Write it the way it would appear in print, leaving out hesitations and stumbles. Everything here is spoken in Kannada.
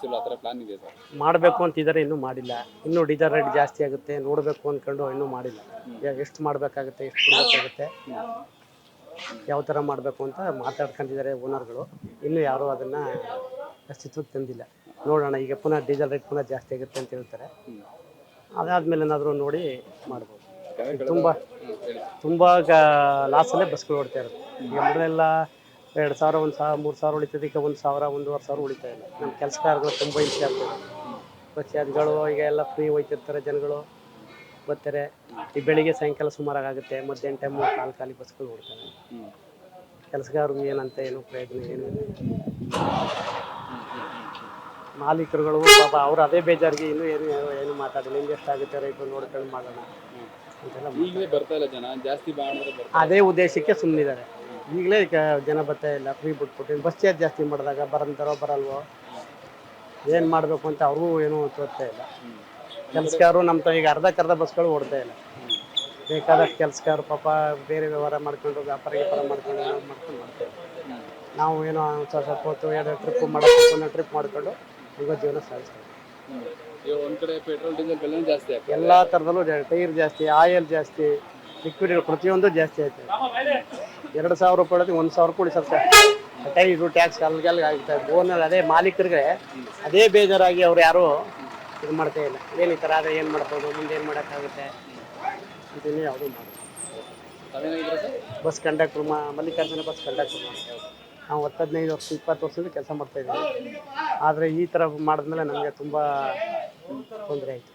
ಮಾಡಿಸ್ತಿಲ್ಲ ಆ ಥರ ಪ್ಲಾನ್ ಇದೆ ಸರ್? ಮಾಡಬೇಕು ಅಂತಿದ್ದಾರೆ, ಇನ್ನೂ ಮಾಡಿಲ್ಲ. ಇನ್ನೂ ಡೀಸೆಲ್ ರೇಟ್ ಜಾಸ್ತಿ ಆಗುತ್ತೆ ನೋಡಬೇಕು ಅಂದ್ಕೊಂಡು ಇನ್ನೂ ಮಾಡಿಲ್ಲ. ಎಷ್ಟು ಮಾಡಬೇಕಾಗುತ್ತೆ, ಎಷ್ಟು ಕೊಡಬೇಕಾಗುತ್ತೆ, ಯಾವ ಥರ ಮಾಡಬೇಕು ಅಂತ ಮಾತಾಡ್ಕೊಂಡಿದ್ದಾರೆ ಓನರ್ಗಳು. ಇನ್ನೂ ಯಾರೂ ಅದನ್ನು ಅಸ್ತಿತ್ವಕ್ಕೆ ತಂದಿಲ್ಲ. ನೋಡೋಣ, ಈಗ ಪುನಃ ಡೀಸೆಲ್ ರೇಟ್ ಪುನಃ ಜಾಸ್ತಿ ಆಗುತ್ತೆ ಅಂತ ಹೇಳ್ತಾರೆ. ಅದಾದಮೇಲೆ ಏನಾದರೂ ನೋಡಿ ಮಾಡ್ಬೋದು. ತುಂಬ ಲಾಸಲ್ಲೇ ಬಸ್ಗಳು ಓಡ್ತಾ ಇರೋದು. ಈಗ ಮೊದಲೆಲ್ಲ 2,000 1,000 3,000 ಉಳಿತದೆ. ಈಗ 1,000 1,500 ಉಳಿತಾ ಇಲ್ಲ. ನಮ್ಮ ಕೆಲಸಗಾರಗಳು ತುಂಬ ಹಿಂಸೆ ಆಗ್ತದೆ. ಬಸ್ಗಳು ಈಗ ಎಲ್ಲ ಫ್ರೀ ಹೋಯ್ತಿರ್ತಾರೆ, ಜನಗಳು ಬರ್ತಾರೆ. ಈ ಬೆಳಿಗ್ಗೆ ಸಾಯಂಕಾಲ ಸುಮಾರಾಗುತ್ತೆ, ಮಧ್ಯಾಹ್ನ ಟೈಮು ಖಾಲಿ ಬಸ್ಗಳು ಓಡ್ತಾರೆ. ಕೆಲಸಗಾರರು ಏನಂತ ಏನು ಪ್ರಯೋಜನ ಏನು ಇಲ್ಲ. ಮಾಲೀಕರುಗಳು ಪಾಪ ಅವ್ರು ಅದೇ ಬೇಜಾರಿಗೆ ಇನ್ನೂ ಏನು ಮಾತಾಡಿಲ್ಲ. ಹಿಂಗೆ ಎಷ್ಟಾಗುತ್ತೆ ರೈತರು ನೋಡ್ಕೊಂಡು ಮಾಡೋಣ ಅಂತೆಲ್ಲ. ಈಗಲೇ ಬರ್ತಾ ಇಲ್ಲ ಜನ, ಜಾಸ್ತಿ ಮಾಡಿದ್ರೆ ಅದೇ ಉದ್ದೇಶಕ್ಕೆ ಸುಮ್ಮನಿದ್ದಾರೆ. ಈಗಲೇ ಜನ ಬರ್ತಾ ಇಲ್ಲ, ಫ್ರೀ ಬಿಟ್ಬಿಟ್ಟು ಬಸ್ ಚಾರ್ಜ್ ಜಾಸ್ತಿ ಮಾಡಿದಾಗ ಬರಂತಾರೋ ಬರಲ್ವೋ, ಏನು ಮಾಡಬೇಕು ಅಂತ ಅವ್ರಿಗೂ ಏನೂ ತೋರ್ತಾ ಇಲ್ಲ. ಕೆಲಸಗಾರರು ನಮ್ಮ ಈಗ ಅರ್ಧ ಬಸ್ಗಳು ಓಡ್ತಾ ಇಲ್ಲ. ಬೇಕಾದಷ್ಟು ಕೆಲಸಗಾರರು ಪಾಪ ಬೇರೆ ವ್ಯವಹಾರ ಮಾಡ್ಕೊಂಡು ವ್ಯಾಪಾರ ಮಾಡ್ಕೊಂಡು ಮಾಡ್ತಾರೆ. ನಾವು ಏನೋ ಸ್ವಲ್ಪ ಹೊತ್ತು 2 ಟ್ರಿಪ್ ಮಾಡೋದು, ಟ್ರಿಪ್ ಮಾಡ್ಕೊಂಡು ಈಗ ಜೀವನ ಸಾಗಿಸ್ತೀವಿ. ಒಂದು ಕಡೆ ಪೆಟ್ರೋಲ್ ಡೀಸೆಲ್ ಬೆಲೆ ಜಾಸ್ತಿ ಆಗ್ತದೆ, ಎಲ್ಲ ಥರದಲ್ಲೂ ಟೈರ್ ಜಾಸ್ತಿ, ಆಯಿಲ್ ಜಾಸ್ತಿ, ಲಿಕ್ವಿಡ್ ಪ್ರತಿಯೊಂದು ಜಾಸ್ತಿ ಆಯ್ತದೆ. 2,000 ರೂಪಾಯಿ 1,000 ರೂಪಾಯಿ ಉಳಿಸುತ್ತೆ. ಟೈರು ಟ್ಯಾಕ್ಸ್ ಅಲ್ಲಿಗೆ ಆಗ್ತಾ ಇದೆ. ಓನಲ್ಲಿ ಅದೇ ಮಾಲೀಕರಿಗೆ ಅದೇ ಬೇಜಾರಾಗಿ ಅವ್ರು ಯಾರೂ ಇದು ಮಾಡ್ತಾ ಇಲ್ಲ. ಏನು ಈ ಥರ ಆದರೆ ಏನು ಮಾಡ್ಬೋದು, ಮುಂದೆ ಏನು ಮಾಡೋಕ್ಕಾಗುತ್ತೆ ಅಂತಲೇ ಯಾವುದೂ ಮಾಡೋದು. Bus conductor Mallikarjuna bus conductor ಮಾಡ್ತೇವೆ. ನಾವು 15 ವರ್ಷ 20 ವರ್ಷದಿಂದ ಕೆಲಸ ಮಾಡ್ತಾಯಿದ್ದೀವಿ. ಆದರೆ ಈ ಥರ ಮಾಡಿದ್ಮೇಲೆ ನಮಗೆ ತುಂಬ ತೊಂದರೆ ಆಯಿತು.